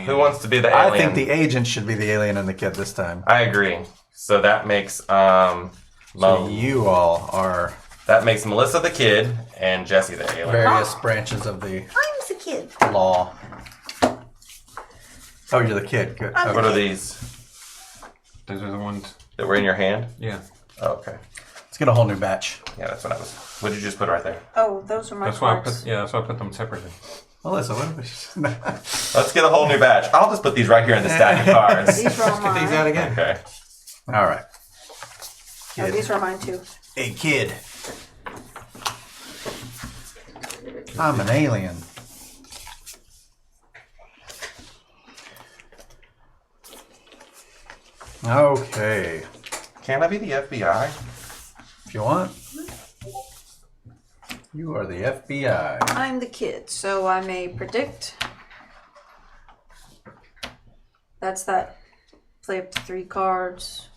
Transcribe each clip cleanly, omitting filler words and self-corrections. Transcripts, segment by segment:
Who wants to be the alien? I think the agent should be the alien and the kid this time. I agree. So that makes so you all are... That makes Melissa the kid and Jesse the alien. Various branches of the... I'm the kid. Law. Oh, you're the kid. Good. Okay. What are these? Those are the ones that were in your hand? Yeah. Oh, okay. Let's get a whole new batch. Yeah, that's what I was... What did you just put right there? Oh, those are my cards. That's why I put them separately. Melissa, what are we... Let's get a whole new batch. I'll just put these right here in the stack of cards. These are all mine. Get these out again. Okay. All right. Oh, these are mine too. Hey, kid. I'm an alien. Okay. Can I be the FBI? If you want. You are the FBI. I'm the kid, so I may predict. That's that. Play up to 3 cards.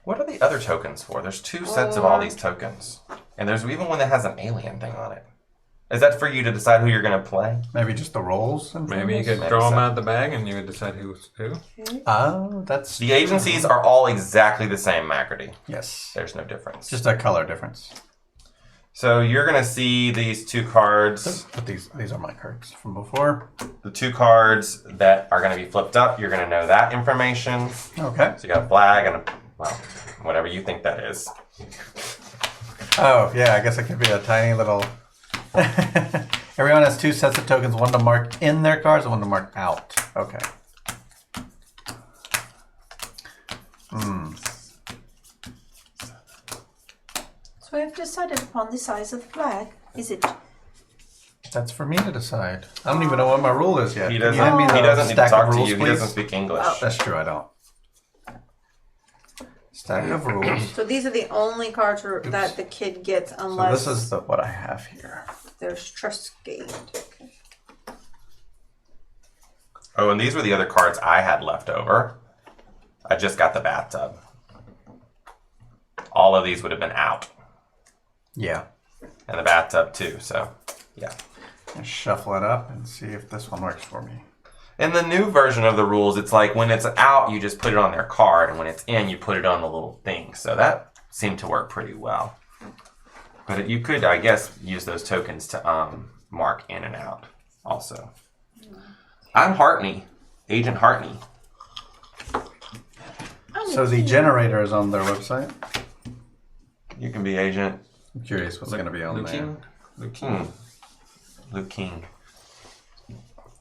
What are the other tokens for? There's 2 sets of all these tokens. And there's even one that has an alien thing on it. Is that for you to decide who you're going to play? Maybe just the rolls? Maybe you could draw them out of the bag and you would decide who's who. Oh, that's... The agencies are all exactly the same, Macrity. Yes. There's no difference. Just a color difference. So you're going to see these 2 cards. But these are my cards from before. The 2 cards that are going to be flipped up, you're going to know that information. Okay. So you got a flag and a, well, whatever you think that is. Oh, yeah, I guess it could be a tiny little... Everyone has 2 sets of tokens, one to mark in their cards and one to mark out. Okay. So I've decided upon the size of the flag. Is it? That's for me to decide. I don't even know what my rule is yet. He Can doesn't, you hand me the he doesn't need to stack talk of to rules, you. He please? doesn't speak English. Oh. That's true, I don't. Stack of rules. So these are the only cards that the kid gets So unless this is what I have here. there's trust gained. Okay. Oh, and these were the other cards I had left over. I just got the bathtub. All of these would have been out. Yeah. And the bathtub too, so yeah. Let's shuffle it up and see if this one works for me. In the new version of the rules, it's like when it's out, you just put it on their card, and when it's in, you put it on the little thing. So that seemed to work pretty well. But you could, I guess, use those tokens to mark in and out also. I'm Hartney, Agent Hartney. So the generator is on their website. You can be Agent I'm curious what's going to be on there. Luke King. Luke King.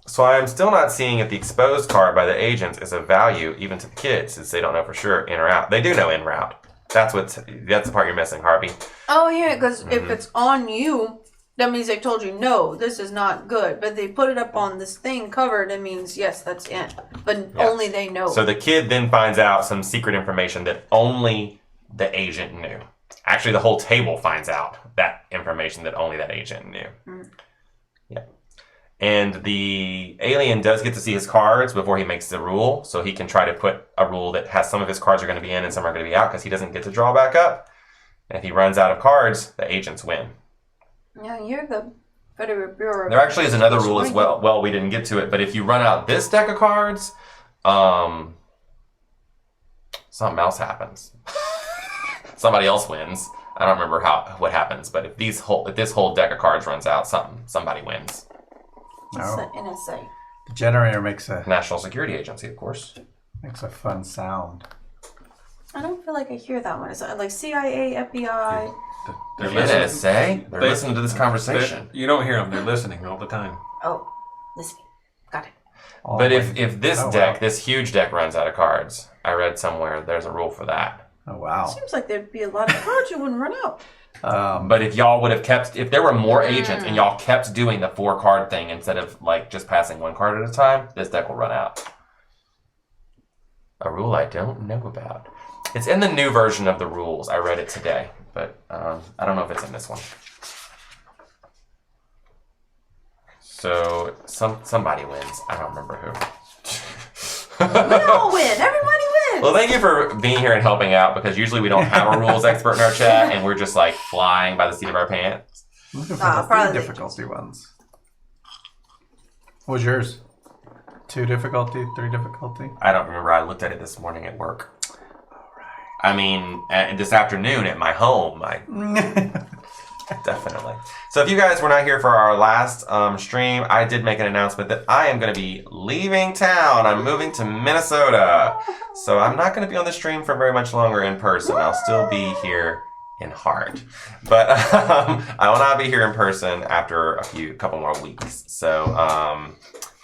So I'm still not seeing if the exposed card by the agents is of value even to the kids, since they don't know for sure in or out. They do know in or out. That's the part you're missing, Harvey. Oh yeah, because if it's on you, that means they told you no, this is not good. But they put it up on this thing covered. It means yes, that's in. But only they know. So the kid then finds out some secret information that only the agent knew. Actually, the whole table finds out that information that only that agent knew. Yeah. And the alien does get to see his cards before he makes the rule, so he can try to put a rule that has some of his cards are going to be in and some are going to be out, because he doesn't get to draw back up. And if he runs out of cards, the agents win. Yeah, you're the Federal Bureau. There actually is another rule as well. Well, we didn't get to it, but if you run out this deck of cards, something else happens. Somebody else wins. I don't remember what happens, but if this whole deck of cards runs out, somebody wins. It's the No. NSA. The generator makes a National Security Agency, of course. fun sound. I don't feel like I hear that one. It's like CIA, FBI. They're NSA? They're listening to this conversation. You don't hear them. They're listening all the time. Oh, listening. Got it. But if this this huge deck runs out of cards, I read somewhere there's a rule for that. Oh, wow. Seems like there'd be a lot of cards you wouldn't run out. But if y'all would have if there were more agents and y'all kept doing the 4-card thing instead of like just passing 1 card at a time, this deck will run out. A rule I don't know about. It's in the new version of the rules. I read it today, but I don't know if it's in this one. So somebody wins. I don't remember who. We all win. Everybody wins. Well, thank you for being here and helping out, because usually we don't have a rules expert in our chat and we're just like flying by the seat of our pants. I'm looking for the 3 difficulty ones. What was yours? 2 difficulty, 3 difficulty. I don't remember. I looked at it this morning at work. I mean, this afternoon at my home, definitely. So if you guys were not here for our last stream, I did make an announcement that I am going to be leaving town. I'm moving to Minnesota. So I'm not going to be on the stream for very much longer in person. I'll still be here in heart. But I will not be here in person after a couple more weeks. So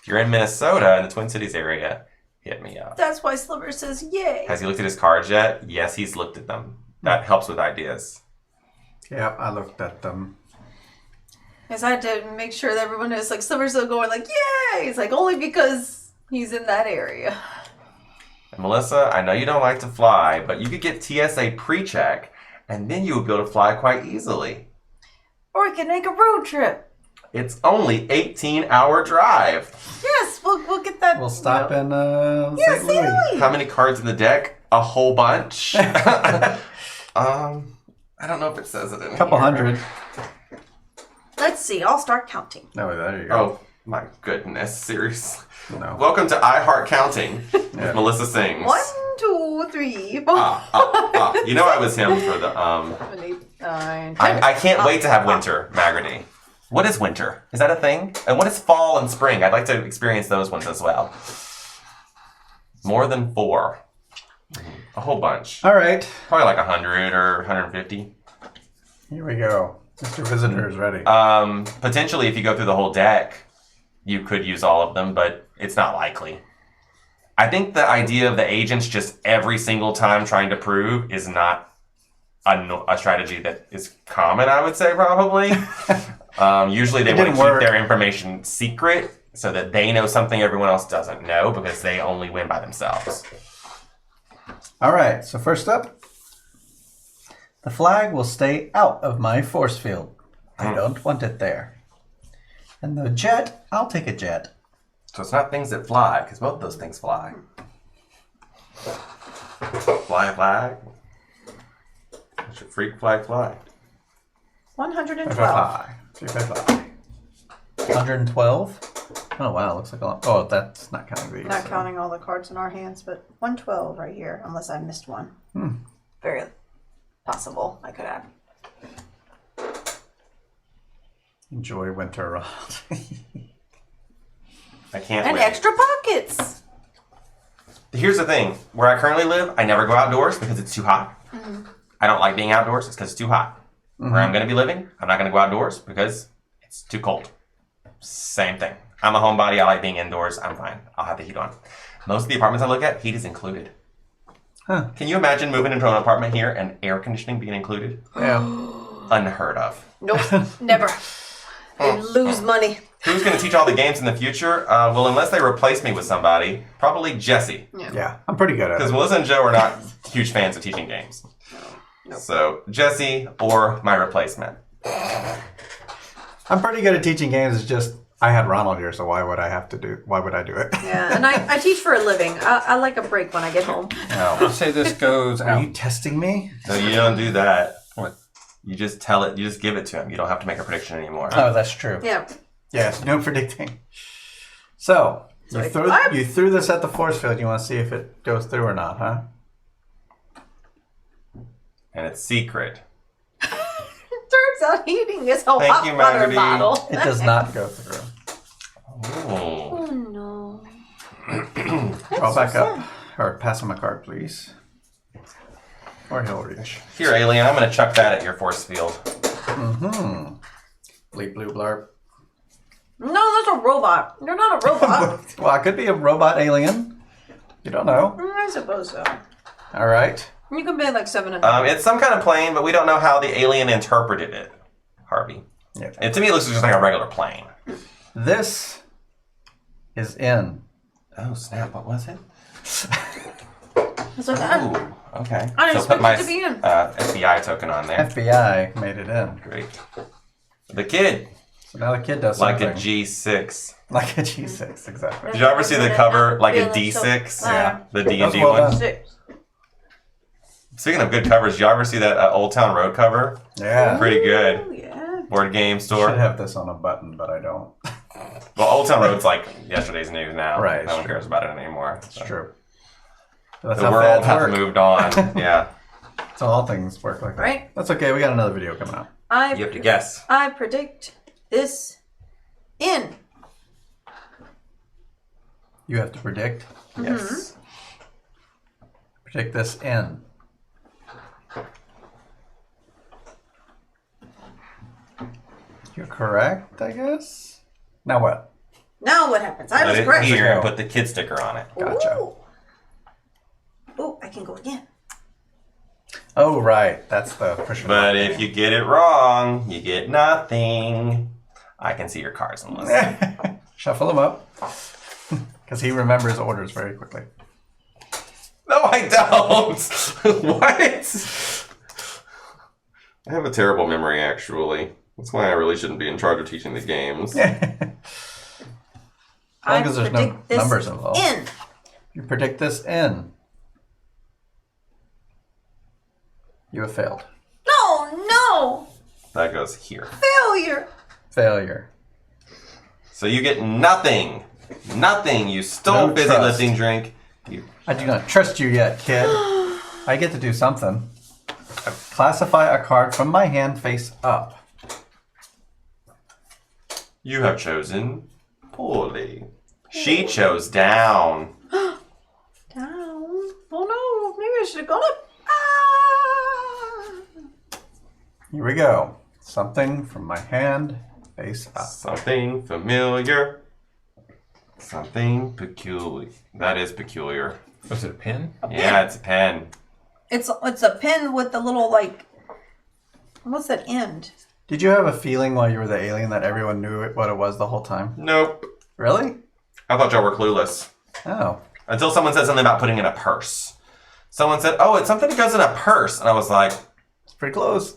if you're in Minnesota, in the Twin Cities area, hit me up. That's why Sliver says yay. Has he looked at his cards yet? Yes, he's looked at them. That helps with ideas. Yeah, I looked at them. Yes, I had to make sure that everyone is like Sliver's still going like yay. It's like only because he's in that area. And Melissa, I know you don't like to fly, but you could get TSA pre-check, and then you would be able to fly quite easily. Or we can make a road trip. It's only 18-hour drive. Yes, we'll get that. We'll stop in Yeah, St. Louis. How many cards in the deck? A whole bunch. I don't know if it says it in Couple here. hundred. Let's see. I'll start counting. No, there you go. Oh my goodness! Seriously. No. Welcome to I Heart Counting with Yeah. Melissa Sings. 1, 2, 3, 4. You know I was him for the 7, 8, 9, 10. I can't wait to have winter, Magarty. What is winter? Is that a thing? And what is fall and spring? I'd like to experience those ones as well. More than 4. A whole bunch. All right. Probably like 100 or 150. Here we go. Mr. Visitor is ready. Potentially, if you go through the whole deck, you could use all of them, but it's not likely. I think the idea of the agents just every single time trying to prove is not a strategy that is common, I would say, probably. Usually they want to keep their information secret so that they know something everyone else doesn't know because they only win by themselves. All right. So first up, the flag will stay out of my force field. I don't want it there. And the jet, I'll take a jet. So it's not things that fly, because both those things fly. Fly, flag. What's your freak flag fly? 112. Fly. 112. Oh wow, looks like a lot. Oh, that's not counting these. Not counting all the cards in our hands, but 112 right here, unless I missed one. Very possible I could have. Enjoy winter, Ronald. I can't And wait. extra pockets. Here's the thing. Where I currently live, I never go outdoors because it's too hot. I don't like being outdoors. It's because it's too hot. Where I'm going to be living, I'm not going to go outdoors because it's too cold. Same thing. I'm a homebody. I like being indoors. I'm fine. I'll have the heat on. Most of the apartments I look at, heat is included. Huh. Can you imagine moving into an apartment here and air conditioning being included? Yeah. Unheard of. Nope, never. They lose money. Who's going to teach all the games in the future? Well, unless they replace me with somebody, probably Jesse. Yeah, I'm pretty good at Because it. Melissa and Joe are not huge fans of teaching games. So, Jesse or my replacement. I'm pretty good at teaching games. It's just I had Ronald here, so why would I do it? Yeah, and I teach for a living. I like a break when I get home. I'll say this goes Are out. you testing me? No, you don't do that. What? You just tell it, you just give it to him. You don't have to make a prediction anymore. Oh, that's true. Yeah. Yes, no predicting. So Sorry. you threw this at the force field. You want to see if it goes through or not, huh? And it's secret. Turns out eating is a Thank hot you, water Magarty. bottle. It does not go through. Ooh. Oh no. I'll back up. Or pass him a card, please. Or he'll reach. Here, alien, I'm going to chuck that at your force field. Bleep, bloop, blarp. No, that's a robot. You're not a robot. Well, I could be a robot alien. You don't know. I suppose so. All right. You can pay like 7 and It's some kind of plane, but we don't know how the alien interpreted it, Harvey. Yeah. And to me, it looks just like a regular plane. This is in. Oh, snap. What was it? It's like that. Ooh, okay. I didn't put expect my it to be in. FBI token on there. FBI made it in. Great. The kid, So now the kid does like something. a G6. Like a G6, exactly. Did you ever see the cover, like a Feeling so- D6? Yeah. The That's D&D well one? done. 6. Speaking of good covers, did you ever see that Old Town Road cover? Yeah. Pretty Oh, good. yeah. Board game Should store. have this on a button, but I don't. Well, Old Town Road's like yesterday's news now. Right, No one true. cares about it anymore. It's So. true. That's The how world fads has work. moved on. Yeah. That's how all things work like that. Right? That's okay. We got another video coming out. You have to guess. I predict this in. You have to predict. Yes. Predict this in. You're correct, I guess. Now what? Now what happens? I Put was it correct. here and put the kid sticker on it. Gotcha. Ooh. Oh, I can go again. Oh, right. That's the push. But if you get it wrong, you get nothing. I can see your cards and listen. Shuffle them up. Because he remembers orders very quickly. No, I don't. What? I have a terrible memory, actually. That's why I really shouldn't be in charge of teaching the games. As long as there's no predict this numbers involved. in. You predict this in. You have failed. No. That goes here. Failure. Failure. So you get nothing. Nothing. You stole No busy trust. lifting drink. You I do not trust you yet, kid. I get to do something. Classify a card from my hand face up. You have chosen poorly. She chose down. Down. Oh no. Maybe I should have gone up. Ah. Here we go. Something from my hand face up. Something familiar. Something peculiar. That is peculiar. Was it a pen? Yeah, it's a pen. It's a pen with the little like. What's that end? Did you have a feeling while you were the alien that everyone knew what it was the whole time? Nope. Really? I thought y'all were clueless. Oh. Until someone said something about putting in a purse. Someone said, oh, it's something that goes in a purse. And I was like, It's pretty close.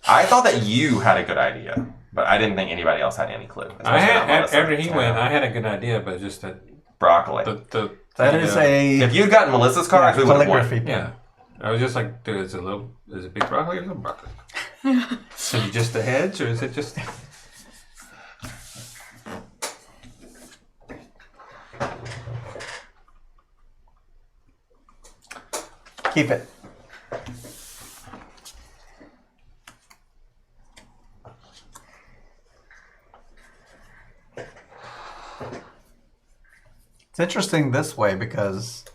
I thought that you had a good idea. But I didn't think anybody else had any clue. I Especially had not Melissa. after he went, I had a good idea, but just that Broccoli. That is a If you'd gotten Melissa's cards, we would have won. calligraphy pen. yeah. I was just like, dude, is it big broccoli or little broccoli? So you just the hedge, or is it just? Keep it. It's interesting this way because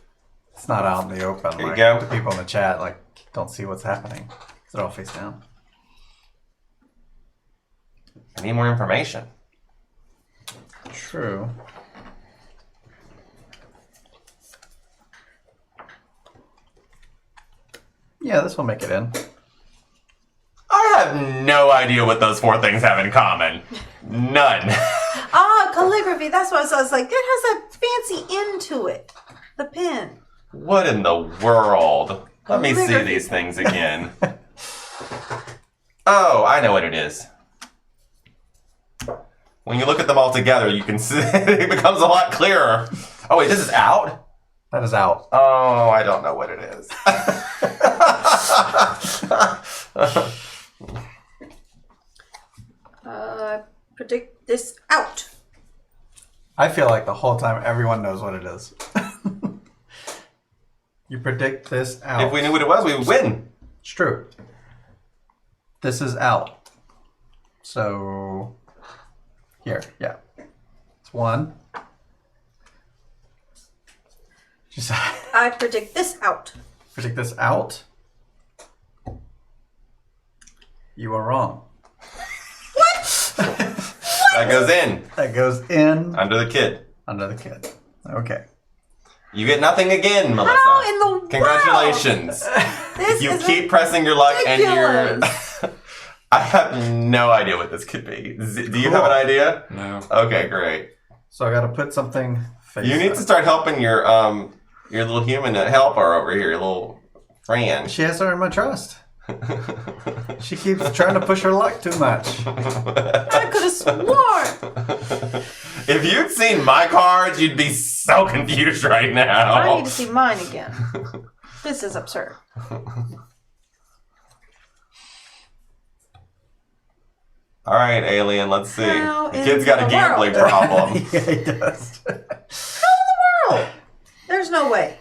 it's not out in the open. Here you Like, go. the people in the chat don't see what's happening. It's all face down. I need more information. True. Yeah, this will make it in. I have no idea what those four things have in common. None. Ah, calligraphy. That's what I was like. It has a fancy end to it. The pen. What in the world? Let me see Calligraphy. these things again. Oh, I know what it is. When you look at them all together, you can see it becomes a lot clearer. Oh, wait, this is out? That is out. Oh, I don't know what it is. Predict this out. I feel like the whole time everyone knows what it is. You predict this out. If we knew what it was, we would win. It's true. This is out. So, here, yeah. It's one. Just I predict this out. predict this out. You are wrong. That goes in That goes in under the kid. under the kid. Okay. You get nothing again, Melissa. How in the world? Congratulations. This You is keep pressing your luck and you're... ridiculous. I have no idea what this could be. Do you have an idea? No. Okay, great. So I got to put something face You need up. to start helping your little human helper over here, your little friend. She has to earn my trust. She keeps trying to push her luck too much. I could have sworn. If you'd seen my cards, you'd be so confused right I now. need to see mine again. This is absurd. All right, alien. Let's see. How The in kid's got a the gambling world? problem. Yeah, he does. Oh, there's no way.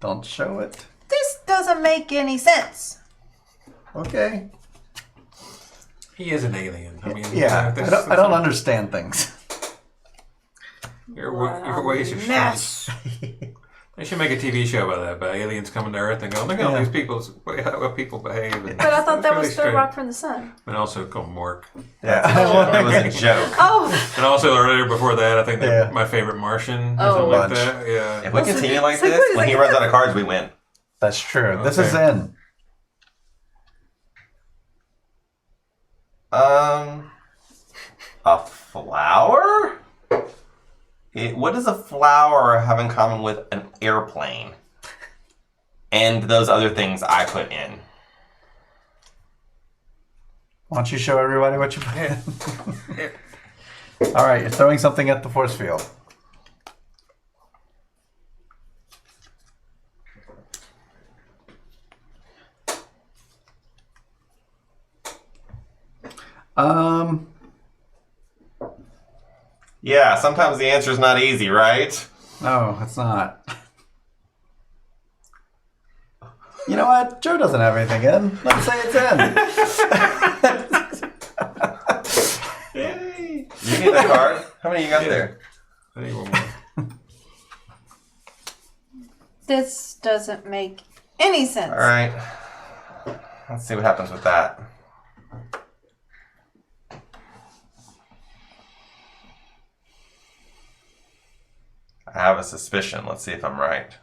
Don't show it. This doesn't make any sense. Okay. He is an alien. I mean, Yeah, I don't understand things. Your ways are Mess. They should make a TV show about that, about aliens coming to Earth and going, look at all these people, how people behave. And But I thought that was Third strange. Rock from the Sun. And also called Mork. Yeah. It was a joke. Oh, And also earlier before that, I think Yeah. my favorite Martian or Oh. something like Bunch. that. Yeah. If we continue like It's like, this, what is when he that? runs out of cards, we win. That's true. This Okay. is in. A flower? What does a flower have in common with an airplane? And those other things I put in. Why don't you show everybody what you put in? All right, you're throwing something at the force field. Yeah, sometimes the answer's not easy, right? No, it's not. You know what? Joe doesn't have anything in. Let's say it's in. Yay! You need a card? How many you got there? I think one more. this doesn't make any sense. All right. Let's see what happens with that. I have a suspicion. Let's see if I'm right.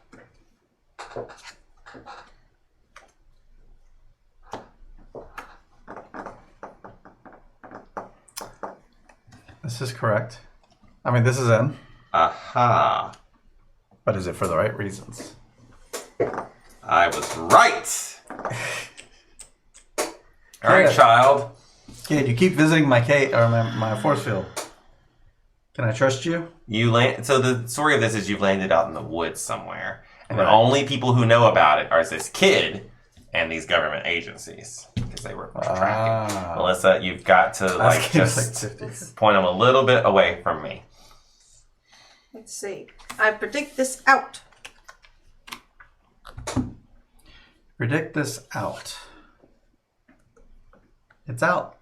This is correct. I mean, this is in, Aha. but is it for the right reasons? I was right. All right, Good. child. Kid, you keep visiting my my force field. Can I trust you? You land. So the story of this is you've landed out in the woods somewhere, and the Right. only people who know about it are this kid and these government agencies because they were tracking. Ah. Melissa, you've got to like just like 50. point them a little bit away from me. Let's see. I predict this out. Predict this out. It's out.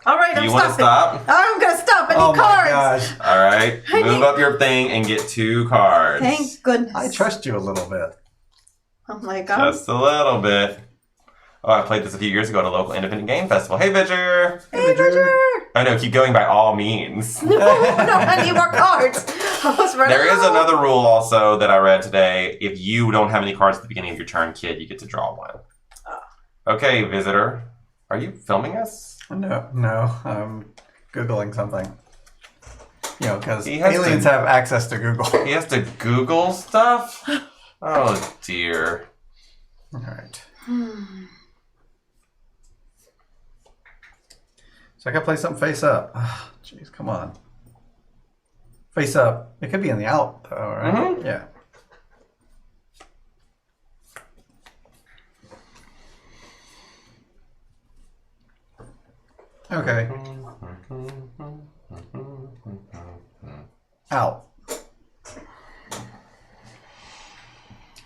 All right, Do I'm you want to stopping. stop? I'm gonna stop. I need Oh my cards. gosh. All right, move up your thing and get 2 cards. Thank goodness. I trust you a little bit. I'm like, Just a little bit. Oh, I played this a few years ago at a local independent game festival. Hey, Vidger! hey, Roger. I know, keep going by all means. No, I need more cards. I was running There is low. another rule also that I read today. If you don't have any cards at the beginning of your turn, kid, you get to draw one. Okay, visitor. Are you filming us? No, I'm Googling something. You know, because He has aliens to- have access to Google. He has to Google stuff? Oh, dear. All right. So I gotta play something face up. Ah, jeez, come on. Face up. It could be in the out, though, right? Mhm. Yeah. Okay. Out.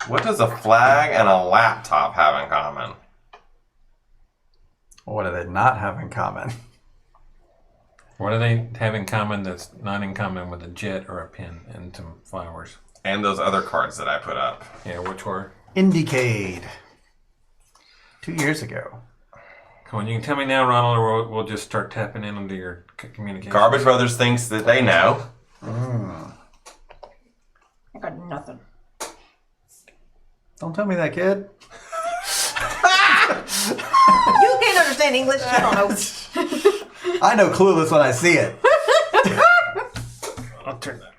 What does a flag and a laptop have in common? What do they not have in common? What do they have in common that's not in common with a jet or a pin and some flowers? And those other cards that I put up. Yeah, which were? Indiecade. 2 years ago. Come on, you can tell me now, Ronald, or we'll just start tapping in into your communication. Garbage Brothers thinks that they know. I got nothing. Don't tell me that, kid. You can't understand English. You don't know. I know clueless when I see it. I'll turn that.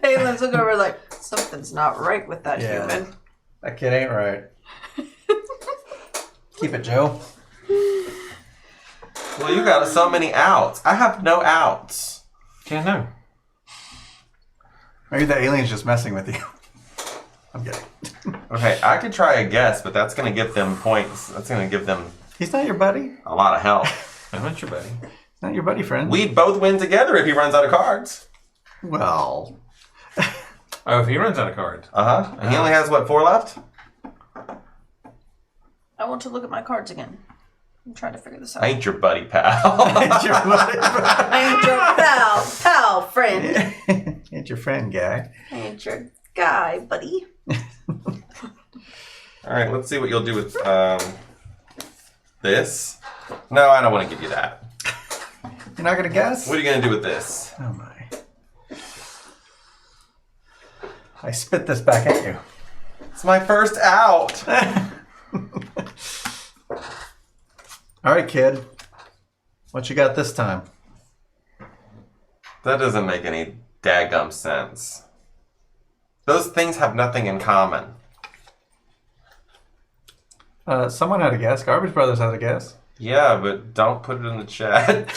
Hey, let's look over like, something's not right with that Yeah. human. That kid ain't right. Keep it, Joe. Well, you got so many outs. I have no outs. Yeah, no. Maybe the alien's just messing with you. I'm kidding. Okay, I could try a guess, but that's going to give them points. That's going to give them He's not your buddy. a lot of help. I'm not your buddy. Not your buddy friend. We'd both win together if he runs out of cards. Well. Oh, if he runs out of cards. And he only has, what, 4 left? I want to look at my cards again. I'm trying to figure this out. I ain't your buddy, pal. Ain't your buddy I ain't your pal friend. friend. Ain't your friend, guy. I ain't your guy, buddy. All right, let's see what you'll do with this. No, I don't want to give you that. You're not going to guess? What are you going to do with this? Oh, my. I spit this back at you. It's my first out. All right, kid. What you got this time? That doesn't make any daggum sense. Those things have nothing in common. Someone had a guess. Garbage Brothers had a guess. Yeah, but don't put it in the chat.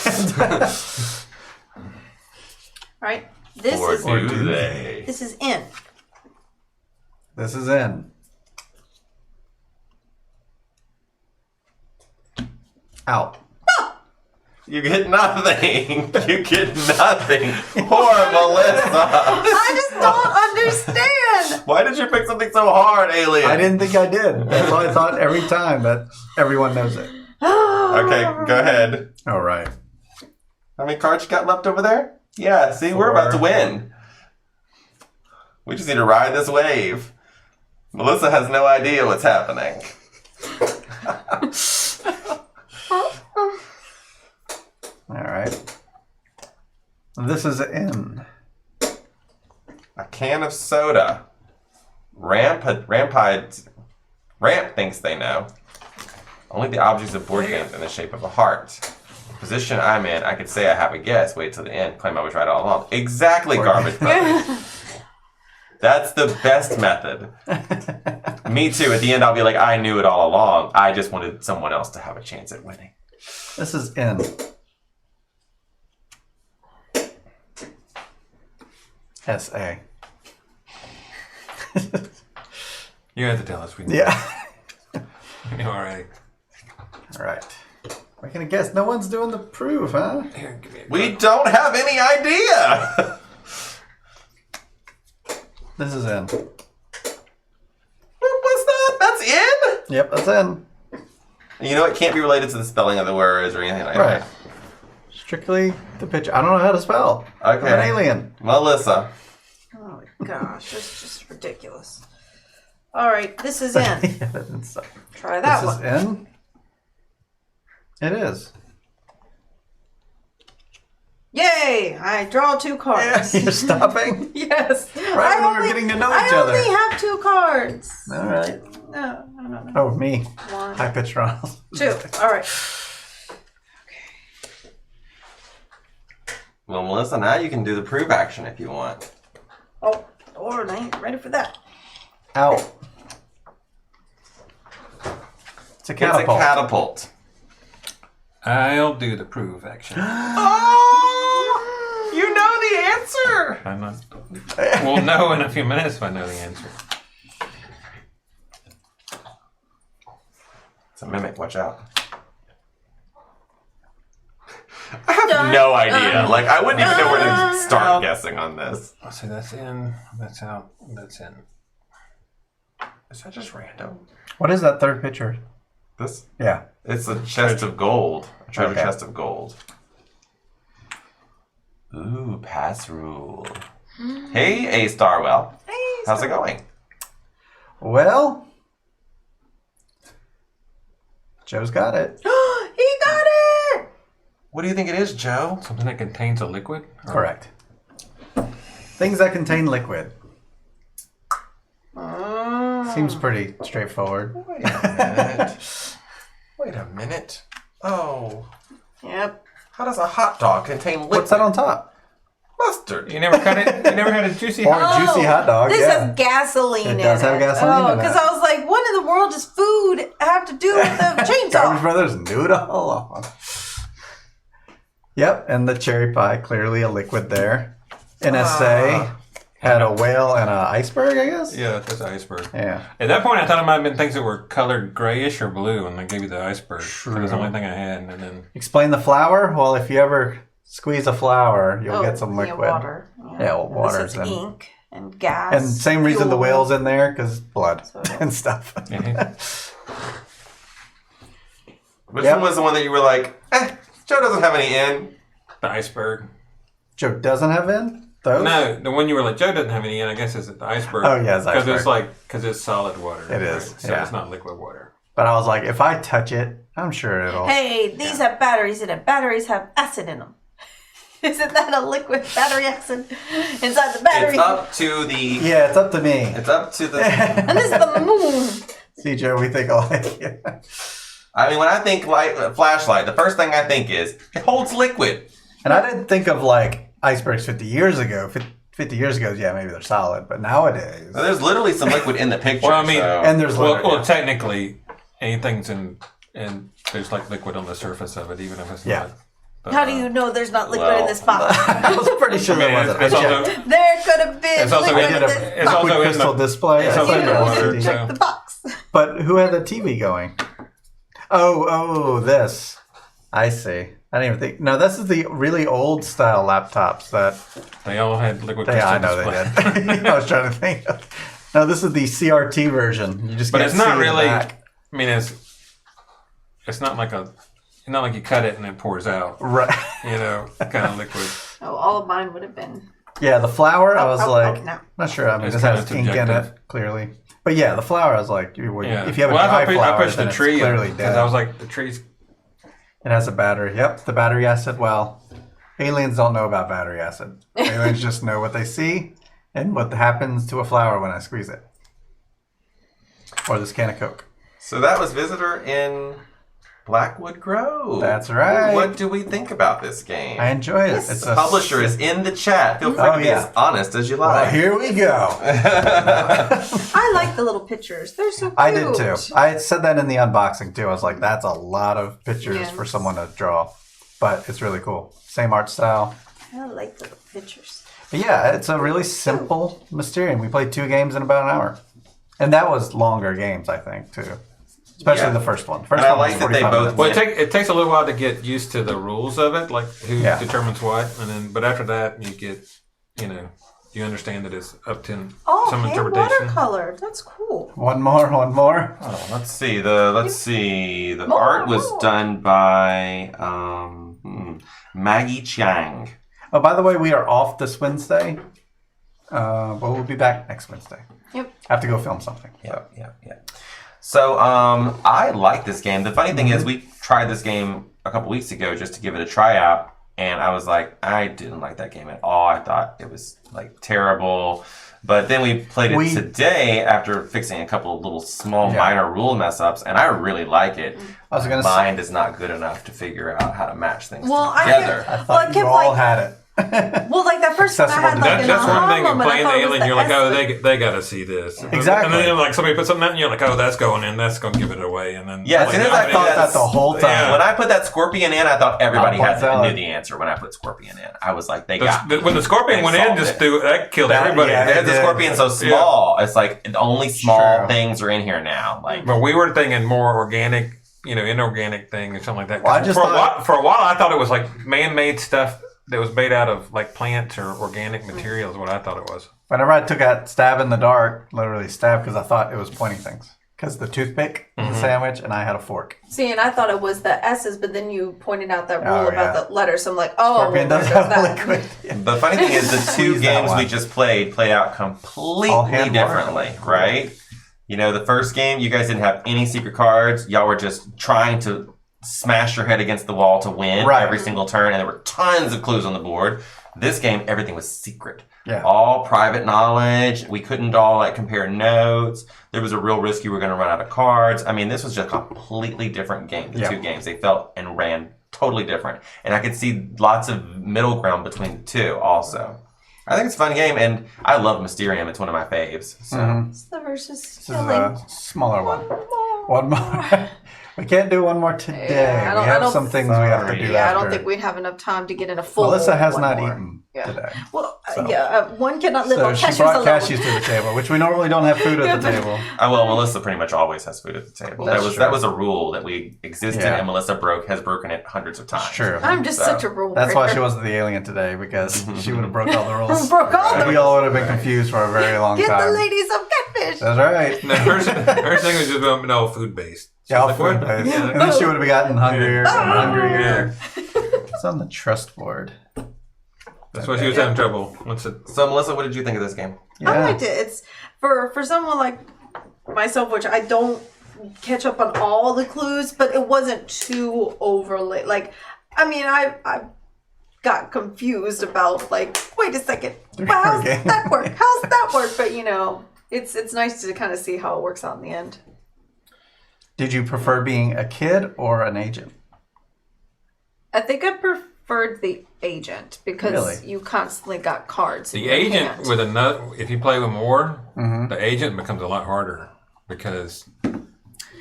Right? This Or is do they? this is in. This is in. Out. You get nothing. You get nothing. Poor Melissa. I just don't understand. Why did you pick something so hard, Alien? I didn't think I did. That's why I thought every time that everyone knows it. Okay, go ahead. All right. How many cards you got left over there? Yeah, see, we're about to win. We just need to ride this wave. Melissa has no idea what's happening. All right. This is in. A can of soda. Ramp thinks they know. Only the objects of board games in the shape of a heart. The position I'm in, I could say I have a guess. Wait till the end. Claim I was right all along. Exactly, Garbage Brothers. That's the best method. Me too. At the end, I'll be like, I knew it all along. I just wanted someone else to have a chance at winning. This is in. S.A. You have to tell us. We know. Yeah. You know already. All right. Making a guess. No one's doing the proof, huh? Here, give me a We don't have any idea. This is in. What was that? That's in? Yep, that's in. You know, it can't be related to the spelling of the words or anything like Right. that. Strictly the picture. I don't know how to spell. Okay. I'm an alien. Melissa. Oh my gosh, that's just ridiculous. All right, this is in. Yeah, that didn't suck. Try that This one. is in. It is. Yay! I draw 2 cards. You're stopping? Yes. Right when we were getting to know each other. I only have 2 cards. All right. No. Oh, me. 1, High pitched Ronald. 2. All right. Well, Melissa, now you can do the prove action if you want. Oh, Lord, I ain't ready for that. Out. It's a catapult. It's a catapult. I'll do the prove action. Oh! You know the answer! I'm not. We'll know in a few minutes if I know the answer. It's a mimic, watch out. I have no idea. Like, I wouldn't even know where to start guessing on this. I'll say that's in, that's out, that's in. Is that just random? What is that third picture? This? Yeah. It's a chest of gold. A treasure Okay. chest of gold. Ooh, pass rule. Hey, A Starwell. Hey, How's it going? Well, Joe's got it. He got it! What do you think it is, Joe? Something that contains a liquid? Or- Correct. Things that contain liquid. Seems pretty straightforward. Wait a minute. Wait a minute. Oh. Yep. How does a hot dog contain liquid? What's that on top? Mustard. You never cut it? You never had a juicy Or hot a juicy hot dog, This yeah. has gasoline It in does have gasoline in because it. I was like, what in the world does food have to do with the Garbage chainsaw? Brothers knew it all along. Yep, and the cherry pie, clearly a liquid there. NSA. had a whale and an iceberg, I guess? Yeah, that's an iceberg. Yeah. At that point, I thought it might have been things that were colored grayish or blue, and they gave you the iceberg. That was the only thing I had, and then... Explain the flour? Well, if you ever squeeze a flour, you'll get some liquid. Yeah, water. Yeah, well, water's in in. ink and gas. And same reason the fuel. whale's in there, because blood and stuff. Which one was the one that you were like, Joe doesn't have any in? The iceberg. Joe doesn't have in? Those? No, the one you were like, Joe doesn't have any in, I guess is the iceberg. Oh, yeah, it's iceberg. Because it's solid water. It is, So yeah. it's not liquid water. But I was like, if I touch it, I'm sure it'll... Hey, these have batteries in it. Batteries have acid in them. Isn't that a liquid battery acid inside the battery? It's up to the... Yeah, it's up to me. It's up to the... And this is the moon. See, Joe, we think alike. I mean, when I think flashlight, the first thing I think is, it holds liquid. And I didn't think of, like, icebergs 50 years ago. 50 years ago, yeah, maybe they're solid. But nowadays... Well, there's literally some liquid in the picture. Well, I mean, so. And there's liquid. well, technically, anything's in, and there's like liquid on the surface of it, even if it's Yeah. not. But, How do you know there's not liquid in this box? I was pretty sure there wasn't. It's I also, checked. There could have been It's also liquid in in the- this it's box. also Liquid in crystal the- display. it's I also think in it the was. water, Check the box. But who had the TV going? Oh, this. I see. I didn't even think. No, this is the really old style laptops that. They all had liquid Yeah, crystal I know display. they did. I was trying to think. No, this is the CRT version. You just But can't it's not see the really. back. I mean, it's not like not like you cut it and it pours out. Right. You know, kind of liquid. Oh, all of mine would have been. Yeah, the flour. I was like, no. not sure. I mean, It's this kinda has ink in subjective. it clearly. But yeah, the flour. I was like, Yeah. if you have a I dry flour, pushed then the it's tree clearly because dead. I was like, the tree's. It has a battery. Yep, the battery acid. Well, aliens don't know about battery acid. Aliens just know what they see and what happens to a flower when I squeeze it. Or this can of Coke. So that was Visitor in Blackwood Grove. That's right. What do we think about this game? I enjoyed it. It's The publisher is in the chat. Feel free Oh, to be yeah. as honest as you Well, like. here we go. I like the little pictures. They're so cute. I did too. I said that in the unboxing too. I was like, that's a lot of pictures Yes. for someone to draw. But it's really cool. Same art style. I like the little pictures. But yeah, it's a really simple Mysterium. We played 2 games in about an hour. And that was longer games, I think, too. Especially Yeah. the first one. First And I one was like that they 45 both minutes. Well, it takes a little while to get used to the rules of it, like who Yeah. determines what, and then but after that you get, you understand that it's up to Oh, some hand interpretation. watercolor. That's cool. One more. Oh, let's see. The More, art was more. done by Maggie Chiang. Oh, by the way, we are off this Wednesday. But we'll be back next Wednesday. Yep. I have to go film something. Yeah. So I like this game. The funny thing is, we tried this game a couple weeks ago just to give it a tryout, and I was like, I didn't like that game at all. I thought it was like terrible. But then we played it today after fixing a couple of little small minor rule mess ups, and I really like it. I was gonna My mind is not good enough to figure out how to match things Well, together. I thought you all had it. Well, like that first time I had Accessible like to an That's one aha thing of moment. I playing thought the it was alien. the You're like, oh, S. they got to see this. Exactly. And then like somebody puts something out, and you're like, oh, that's going in. That's going to give it away. And then Yeah, as like, soon as I thought that the whole time. Yeah. When I put that scorpion in, I thought everybody Popcorn knew salad. the answer when I put scorpion in. I was like, they got when the scorpion they went in, solved just it. threw that killed That- everybody. yeah, Because the did. scorpion's so small, it's like only small things are in here now. Like, But we were thinking more organic, inorganic thing or something like that. 'Cause Well, I just thought- for a while, I thought it was like man-made stuff that was made out of like plants or organic materials. What I thought it was. Whenever I took that stab in the dark, literally stab, because I thought it was pointing things. Because the toothpick was a sandwich, and I had a fork. See, and I thought it was the S's, but then you pointed out that rule Oh, about yeah. the letters. So I'm like, oh, Scorpion well, does there goes have that. liquid. Yeah. the funny thing is, the two Squeeze that games we one. just played out All completely hand differently, work. right? The first game, you guys didn't have any secret cards. Y'all were just trying to smash your head against the wall to win Right. every single turn, and there were tons of clues on the board. This game, everything was secret. Yeah. All private knowledge. We couldn't all compare notes. There was a real risk you were going to run out of cards. I mean, this was just a completely different game. The Yeah. two games, they felt and ran totally different. And I could see lots of middle ground between the two also. I think it's a fun game, and I love Mysterium. It's one of my faves. So. It's the versus This is killing. a smaller one. One more. We can't do one more today. Yeah, I we have don't- some things we have to do Yeah, I after. don't think we'd have enough time to get in a full. Melissa has one not more. eaten Yeah. today. Well, So. One cannot live So on she cashews brought alone. cashews to the table, which we normally don't have food at the table. Well, Melissa pretty much always has food at the table. That's That true. was a rule that we existed, Yeah. and Melissa has broken it hundreds of times. It's true. I'm just such a rule That's why breaker. she wasn't the alien today, because she would have broke all the rules. Broke all the We all would have been confused for a very long Get time. the lady some catfish. That's right. No, her thing was just no food based. Yeah, all food based. And then she would have gotten hungrier and hungrier. It's on the trust board. That's why she was having trouble. So, Melissa, what did you think of this game? I liked it. It's for someone like myself, which I don't catch up on all the clues, but it wasn't too overly. Like, I mean, I got confused about like, wait a second, well, how's that work? How's that work? But you know, it's nice to kind of see how it works out in the end. Did you prefer being a kid or an agent? I think I preferred the agent because Really? you constantly got cards. The in your agent hand. with if you play with more, the agent becomes a lot harder because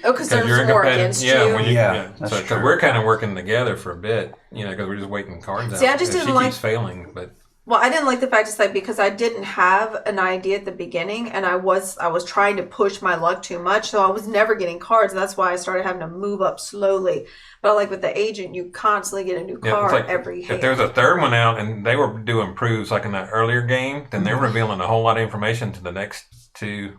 because there's you're more competitive. against Yeah, you. when you that's so true. we're kind of working together for a bit, because we're just waiting cards out. See, I just And didn't she like- keeps failing, but Well, I didn't like the fact it's like because I didn't have an idea at the beginning, and I was trying to push my luck too much, so I was never getting cards, and that's why I started having to move up slowly. But like with the agent, you constantly get a new yeah, card it's like every if hand. there's a third one out and they were doing proofs like in that earlier game, then they're revealing a whole lot of information to the next two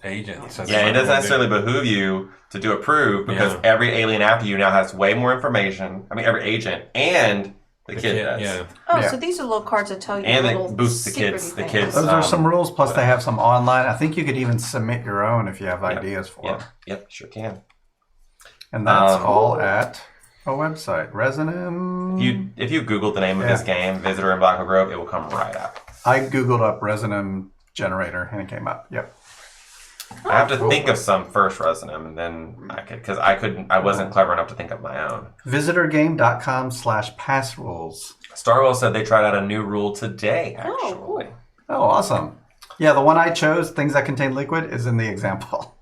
agents. So Yeah, it doesn't necessarily behoove you to do a prove because every alien after you now has way more information. I mean, every agent and the kid does. Yeah. Oh, Yeah. so these are little cards that tell you And little it boosts the kids. secrety The things. kids. Those are some rules, plus they have some online. I think you could even submit your own if you have ideas for them. Yep, sure can. And that's all at a website, Resinum. If you Google the name of this game, Visitor in Blackwood Grove, it will come right up. I Googled up Resinum generator and it came up. Yep. I have to think of some first, Resinum, and then I wasn't clever enough to think of my own. Visitorgame.com/passrules. Starwell said they tried out a new rule today, actually. cool. Oh, awesome. Yeah, the one I chose, things that contain liquid, is in the example.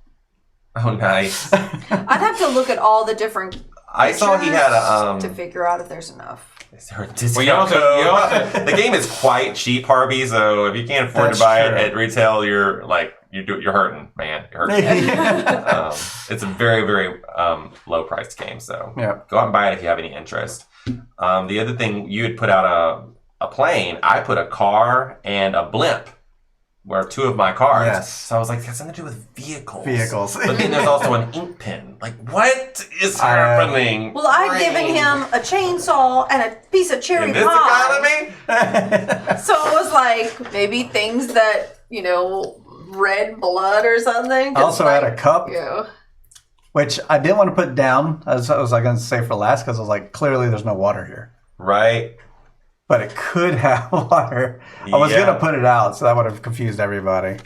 Oh, nice. I'd have to look at all the different. I saw he had a to figure out if there's enough. Is there a discount Well, you also- code? The game is quite cheap, Harvey. So if you can't afford That's to buy true. it at retail, you're hurting, man. You're hurting. It's a very, very low priced game. So Yeah. go out and buy it if you have any interest. The other thing, you had put out a plane. I put a car and a blimp. Were two of my cards. Yes. So I was like, it has something to do with vehicles. Vehicles. But then there's also an ink pen. Like, what is happening? Well, I'd given him a chainsaw and a piece of cherry in this pie. economy? So it was like maybe things that, red blood or something. 'cause, Also had a cup, Yeah. which I didn't want to put down. I was going to say for last because I was like, clearly there's no water here. Right. But it could have water. I was Yeah. going to put it out, so that would have confused everybody.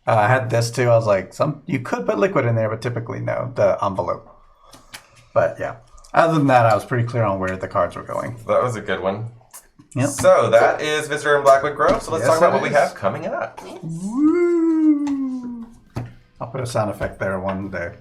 I had this too. I was like, you could put liquid in there, but typically no, the envelope. But yeah. Other than that, I was pretty clear on where the cards were going. That was a good one. Yep. So that is Visitor in Blackwood Grove. So let's Yes, talk about it what we is. have coming up. Woo! I'll put a sound effect there one day.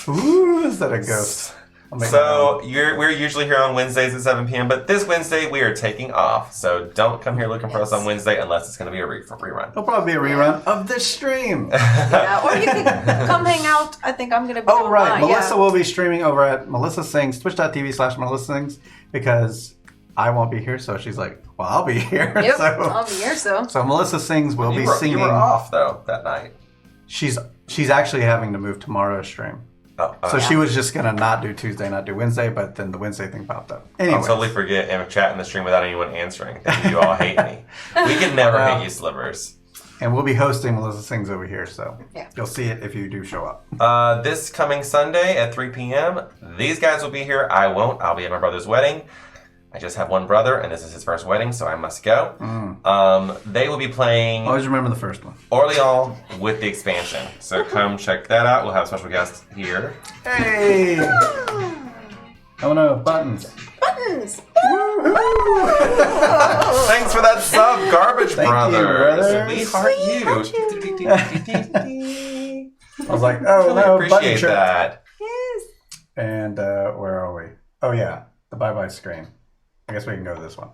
Ooh, is that a ghost? I'll make So we're usually here on Wednesdays at 7 p.m., but this Wednesday we are taking off. So don't come here looking for us on Wednesday unless it's going to be a rerun. It'll probably be a rerun of this stream. Yeah, or you could come hang out. I think I'm going to be Oh, right. online, Melissa yeah. will be streaming over at Melissa Sings, twitch.tv/Melissa Sings, because I won't be here. So she's like, well, I'll be here. Yep, So, I'll be here, so. Melissa Sings will be You singing. were off, though, that night. She's actually having to move tomorrow's stream. So she was just going to not do Tuesday, not do Wednesday, but then the Wednesday thing popped up. Anyway. I'll totally forget and chat in the stream without anyone answering. Thinking you all hate me. We can never hate you, Slivers. And we'll be hosting Melissa Sings over here, so Yeah. you'll see it if you do show up. This coming Sunday at 3 p.m., these guys will be here. I won't. I'll be at my brother's wedding. I just have one brother, and this is his first wedding, so I must go. They will be playing Always remember the first one. Orleans with the expansion. So come check that out. We'll have special guests here. Hey! Oh no, buttons. Buttons! Thanks for that sub, Garbage Thank you, Brothers. brothers. We heart you. I was like, oh Really no, button appreciate trick. that. Yes. And where are we? Oh yeah, the bye-bye screen. I guess we can go to this one.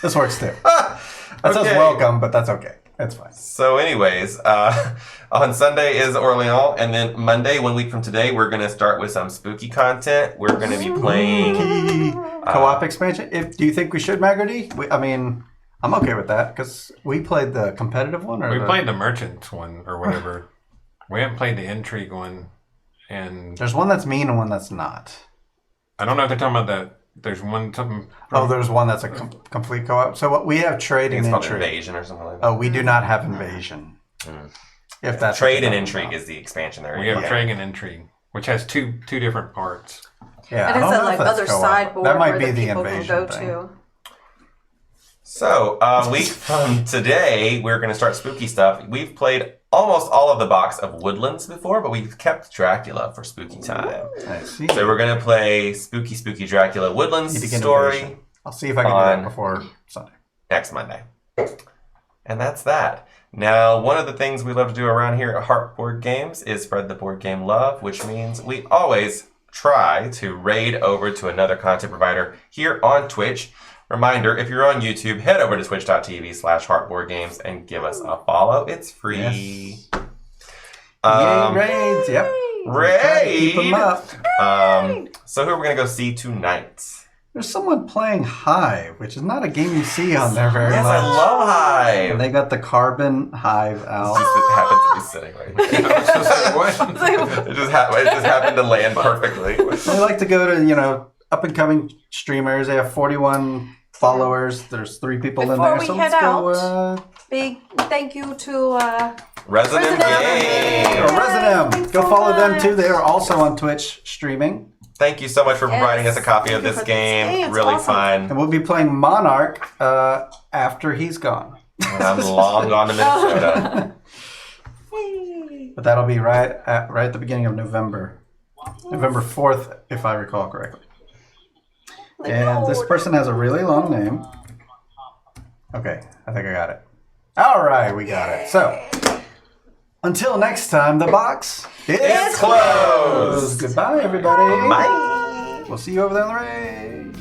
This works too. That says Okay. welcome, but that's okay. It's fine. So, anyways, on Sunday is Orleans, and then Monday, 1 week from today, we're going to start with some spooky content. We're going to be playing Co-op expansion. Do you think we should, Magarty? I mean, I'm okay with that because we played the competitive one. We played the merchant one or whatever. We haven't played the intrigue one, and There's one that's mean and one that's not. I don't know if they're talking about that. There's one something. Oh, there's one that's a complete co-op. So what we have trade I and think it's called intrigue. Invasion or something like that. Oh, we do not have invasion. If that's what Trade you're and talking Intrigue about. is the expansion there. We have Trade and Intrigue, which has two different parts. Yeah, And I it's don't that know like if that's other co-op. sideboard That might where be the the people can invasion go thing. to. So, a week from today, we're going to start spooky stuff. We've played almost all of the box of Woodlands before, but we've kept Dracula for spooky time. I see. So we're going to play Spooky Dracula Woodlands Need to get story invasion. I'll see if I can do on- that before Sunday. next Monday. And that's that. Now, one of the things we love to do around here at Heart Board Games is spread the board game love, which means we always try to raid over to another content provider here on Twitch. Reminder, if you're on YouTube, head over to twitch.tv/heartboardgames and give us a follow. It's free. Yay, raids. Yep. Raid! Keep them up. So who are we going to go see tonight? There's someone playing Hive, which is not a game you see on there very Yes, much. I love Hive. And they got the carbon Hive out. It happens to be sitting right here. I was gonna say, what? It just happened to land perfectly. They like to go to, up and coming streamers. They have 41 followers. There's 3 people in Before there. we So head let's go. out, big thank you to Resident Game. Or Resident. Go follow them too. They are also on Twitch streaming. Thank you so much for Yes. providing us a copy of Thank this you for this game. game. It's Really awesome. And fun. we'll be playing Monarch after he's gone. And I'm long gone to Minnesota. But that'll be right at the beginning of November. November 4th, if I recall correctly. And this person has a really long name. Okay, I think I got it. All right, we got it. So, until next time, the box It's closed. Goodbye, everybody. Bye. We'll see you over there in the raid.